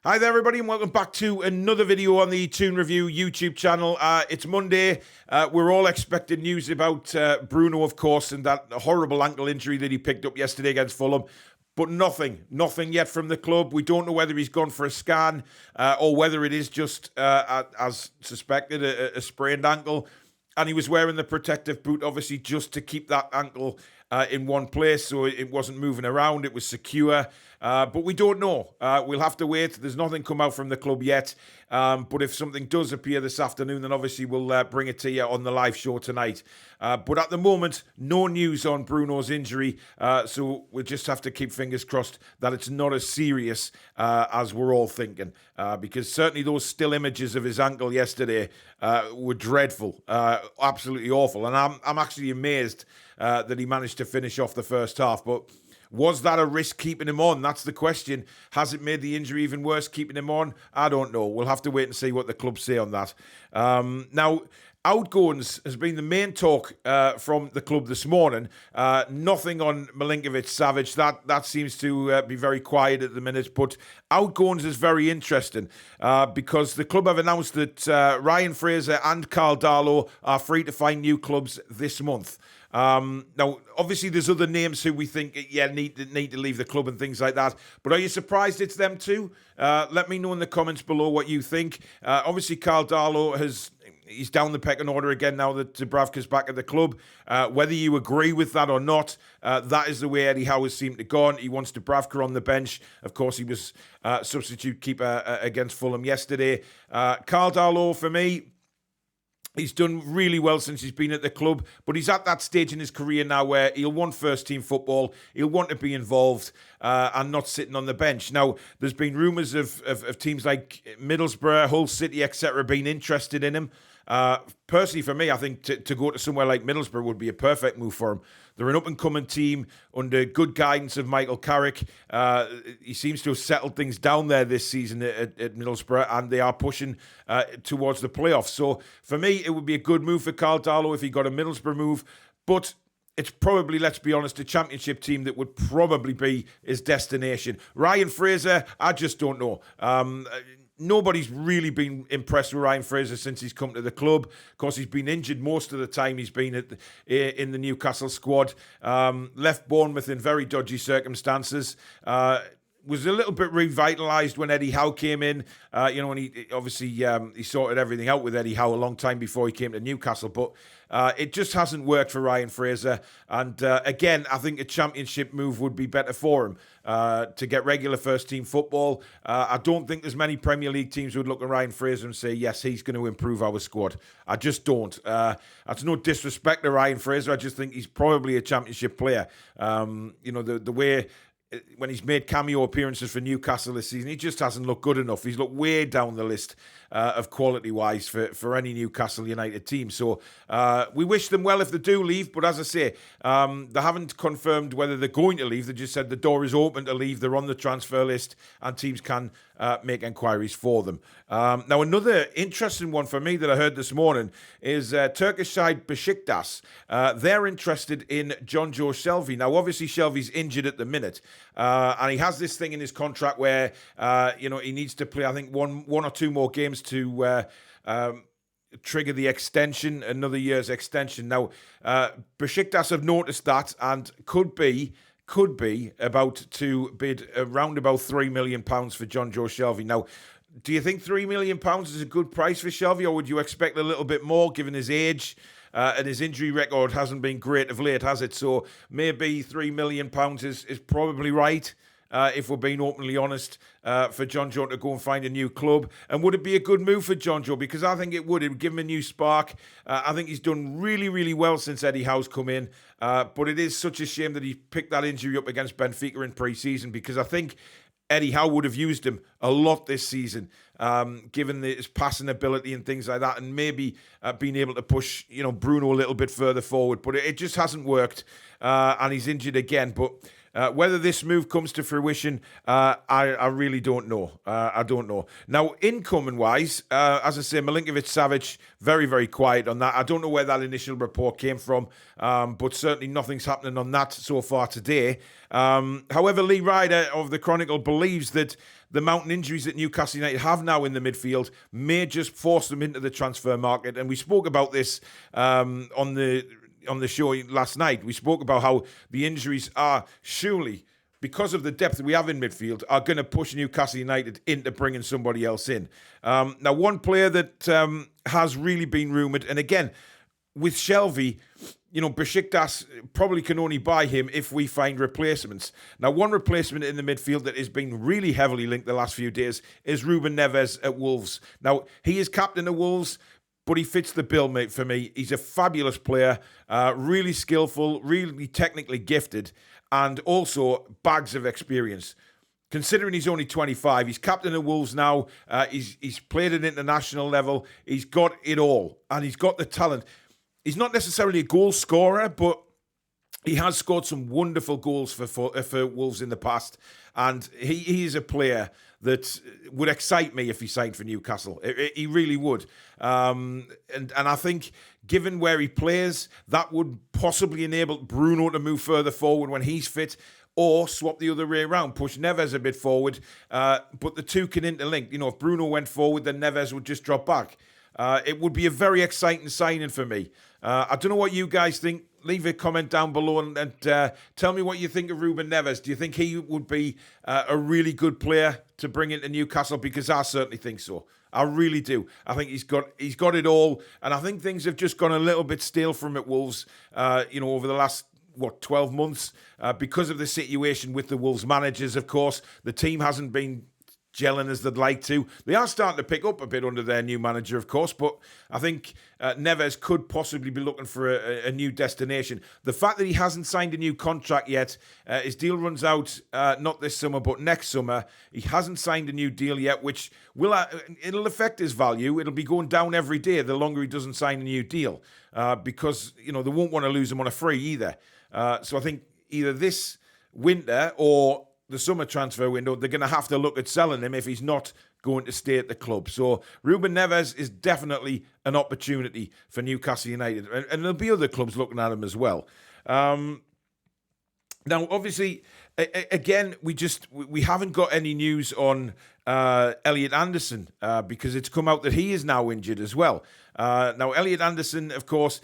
Hi there, everybody, and welcome back to another video on the Toon Review YouTube channel. It's Monday. We're all expecting news about Bruno, of course, and that horrible ankle injury that he picked up yesterday against Fulham. But nothing yet from the club. We don't know whether he's gone for a scan or whether it is just, as suspected, a sprained ankle. And he was wearing the protective boot, obviously, just to keep that ankle in one place, so it wasn't moving around. It was secure. But we don't know. We'll have to wait. There's nothing come out from the club yet. But if something does appear this afternoon, then obviously we'll bring it to you on the live show tonight. But at the moment, no news on Bruno's injury. So we'll just have to keep fingers crossed that it's not as serious as we're all thinking. Because certainly those still images of his ankle yesterday were dreadful. Absolutely awful. And I'm actually amazed that he managed to finish off the first half. But was that a risk keeping him on? That's the question. Has it made the injury even worse keeping him on? I don't know. We'll have to wait and see what the club say on that. Now, outgoings has been the main talk from the club this morning. Nothing on Milinkovic-Savic. That seems to be very quiet at the minute. But outgoings is very interesting because the club have announced that Ryan Fraser and Karl Darlow are free to find new clubs this month. Now, obviously, there's other names who we think, need to leave the club and things like that. But are you surprised it's them too? Let me know in the comments below what you think. Obviously, Karl Darlow he's down the pecking order again now that Dubravka's back at the club. Whether you agree with that or not, that is the way Eddie Howe has seemed to go on. He wants Dubravka on the bench. Of course, he was substitute keeper against Fulham yesterday. Karl Darlow, for me, he's done really well since he's been at the club, but he's at that stage in his career now where he'll want first-team football, he'll want to be involved and not sitting on the bench. Now, there's been rumours of teams like Middlesbrough, Hull City, etc. being interested in him. Personally, for me, I think to go to somewhere like Middlesbrough would be a perfect move for him. They're an up-and-coming team under good guidance of Michael Carrick. He seems to have settled things down there this season at Middlesbrough, and they are pushing towards the playoffs. So, for me, it would be a good move for Karl Darlow if he got a Middlesbrough move. But it's probably, let's be honest, a championship team that would probably be his destination. Ryan Fraser, I just don't know. Nobody's really been impressed with Ryan Fraser since he's come to the club. Of course, he's been injured most of the time he's been in the Newcastle squad. Left Bournemouth in very dodgy circumstances. Was a little bit revitalised when Eddie Howe came in. When he obviously he sorted everything out with Eddie Howe a long time before he came to Newcastle. But it just hasn't worked for Ryan Fraser. And again, I think a championship move would be better for him to get regular first-team football. I don't think there's many Premier League teams who would look at Ryan Fraser and say, yes, he's going to improve our squad. I just don't. That's no disrespect to Ryan Fraser. I just think he's probably a championship player. The way when he's made cameo appearances for Newcastle this season, he just hasn't looked good enough. He's looked way down the list of quality-wise for any Newcastle United team. So we wish them well if they do leave. But as I say, they haven't confirmed whether they're going to leave. They just said the door is open to leave. They're on the transfer list and teams can make enquiries for them. Now, another interesting one for me that I heard this morning is Turkish side Besiktas. They're interested in Jonjo Shelvey. Now, obviously, Shelvey's injured at the minute. And he has this thing in his contract where, he needs to play, I think, one or two more games to trigger the extension, another year's extension. Now, Besiktas have noticed that and could be about to bid around about £3 million for Jonjo Shelvey. Now, do you think £3 million is a good price for Shelvey, or would you expect a little bit more given his age? And his injury record hasn't been great of late, has it? So maybe £3 million is probably right, if we're being openly honest, for Jonjo to go and find a new club. And would it be a good move for Jonjo? Because I think it would. It would give him a new spark. I think he's done really, really well since Eddie Howe's come in. But it is such a shame that he picked that injury up against Benfica in pre-season, because I think Eddie Howe would have used him a lot this season, given his passing ability and things like that, and maybe being able to push, Bruno a little bit further forward. But it just hasn't worked, and he's injured again. But whether this move comes to fruition, I really don't know. I don't know. Now, incoming-wise, as I say, Milinkovic-Savic, very, very quiet on that. I don't know where that initial report came from, but certainly nothing's happening on that so far today. However, Lee Ryder of the Chronicle believes that the mountain injuries that Newcastle United have now in the midfield may just force them into the transfer market. And we spoke about this on the show last night. We spoke about how the injuries are surely, because of the depth that we have in midfield, are going to push Newcastle United into bringing somebody else in. Now, one player that has really been rumoured, and again, with Shelvey, Besiktas probably can only buy him if we find replacements. Now, one replacement in the midfield that has been really heavily linked the last few days is Ruben Neves at Wolves. Now, he is captain of Wolves, but he fits the bill, mate, for me. He's a fabulous player, really skillful, really technically gifted, and also bags of experience. Considering he's only 25, he's captain of Wolves now, he's played at international level, he's got it all, and he's got the talent. He's not necessarily a goal scorer, but he has scored some wonderful goals for Wolves in the past, and he is a player that would excite me if he signed for Newcastle. He really would. And I think, given where he plays, that would possibly enable Bruno to move further forward when he's fit, or swap the other way around, push Neves a bit forward, but the two can interlink. If Bruno went forward, then Neves would just drop back. It would be a very exciting signing for me. I don't know what you guys think. Leave a comment down below and tell me what you think of Ruben Neves. Do you think he would be a really good player to bring into Newcastle? Because I certainly think so. I really do. I think he's got it all, and I think things have just gone a little bit stale from at Wolves. Over the last 12 months, because of the situation with the Wolves managers. Of course, the team hasn't been gelling as they'd like to. They are starting to pick up a bit under their new manager, of course, but I think Neves could possibly be looking for a new destination. The fact that he hasn't signed a new contract yet, his deal runs out not this summer, but next summer. He hasn't signed a new deal yet, which it'll affect his value. It'll be going down every day the longer he doesn't sign a new deal, because they won't want to lose him on a free either. So I think either this winter or the summer transfer window, they're going to have to look at selling him if he's not going to stay at the club. So Ruben Neves is definitely an opportunity for Newcastle United. And there'll be other clubs looking at him as well. Now, obviously, again, we haven't got any news on Elliot Anderson because it's come out that he is now injured as well. Now, Elliot Anderson, of course,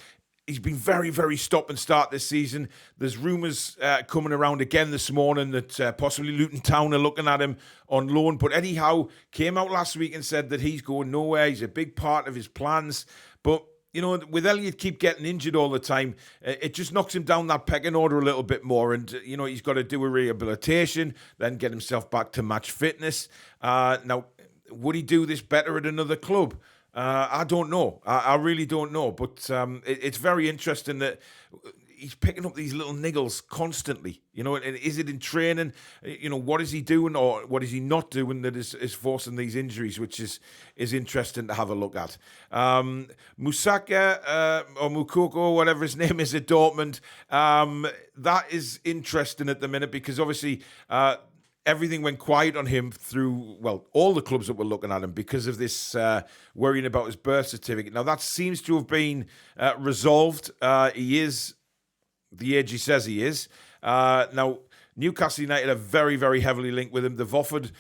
he's been very, very stop and start this season. There's rumours coming around again this morning that possibly Luton Town are looking at him on loan. But Eddie Howe came out last week and said that he's going nowhere. He's a big part of his plans. But, with Elliot keep getting injured all the time, it just knocks him down that pecking order a little bit more. And, he's got to do a rehabilitation, then get himself back to match fitness. Now, would he do this better at another club? I don't know. I really don't know. But it's very interesting that he's picking up these little niggles constantly. And is it in training? What is he doing or what is he not doing that is forcing these injuries, which is interesting to have a look at. Musaka or Moukoko, whatever his name is at Dortmund, that is interesting at the minute because obviously everything went quiet on him through, all the clubs that were looking at him because of this worrying about his birth certificate. Now, that seems to have been resolved. He is the age he says he is. Now, Newcastle United are very, very heavily linked with him. They've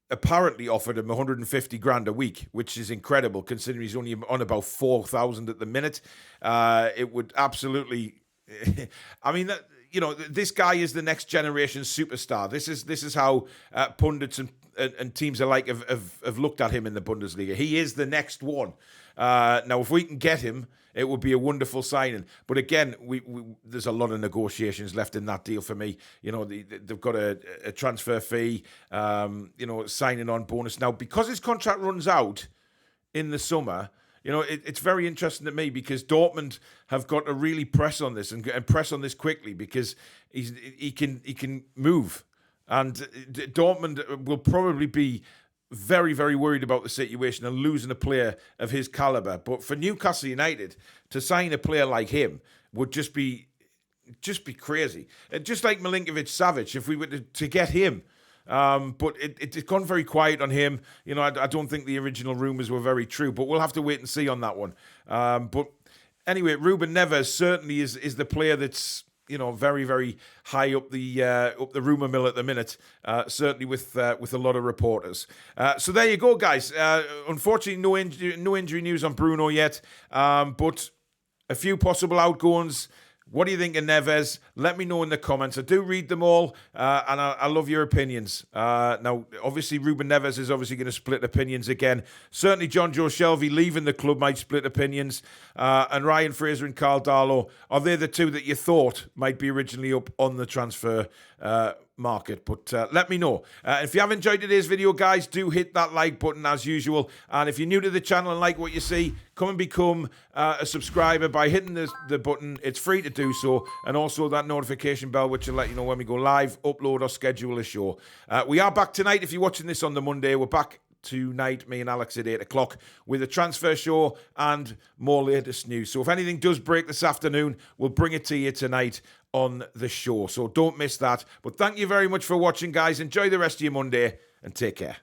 apparently offered him 150 grand a week, which is incredible considering he's only on about 4,000 at the minute. It would absolutely... I mean... this guy is the next generation superstar. This is how pundits and teams alike have looked at him in the Bundesliga. He is the next one. Now, if we can get him, it would be a wonderful signing. But again, there's a lot of negotiations left in that deal for me. They've got a transfer fee, signing on bonus. Now, because his contract runs out in the summer, it's very interesting to me because Dortmund have got to really press on this and press on this quickly because he can move. And Dortmund will probably be very, very worried about the situation and losing a player of his caliber. But for Newcastle United to sign a player like him would just be crazy. Just like Milinkovic-Savic, if we were to get him. But it's gone very quiet on him. I don't think the original rumours were very true, but we'll have to wait and see on that one. But anyway, Ruben Neves certainly is the player that's very, very high up the rumour mill at the minute, certainly with a lot of reporters. So there you go, guys. Unfortunately, no injury news on Bruno yet, but a few possible outgoings. What do you think of Neves? Let me know in the comments. I do read them all, and I love your opinions. Now, obviously, Ruben Neves is obviously going to split opinions again. Certainly, Jonjo Shelvey leaving the club might split opinions. And Ryan Fraser and Darlow, are they the two that you thought might be originally up on the transfer market? But let me know. If you have enjoyed today's video, guys, do hit that like button as usual. And if you're new to the channel and like what you see, come and become a subscriber by hitting the button. It's free to do so. And also that notification bell, which will let you know when we go live, upload or schedule a show. We are back tonight. If you're watching this on the Monday, we're back tonight, me and Alex at 8 o'clock with a transfer show and more latest news. So if anything does break this afternoon, we'll bring it to you tonight on the show. So don't miss that. But thank you very much for watching, guys. Enjoy the rest of your Monday and take care.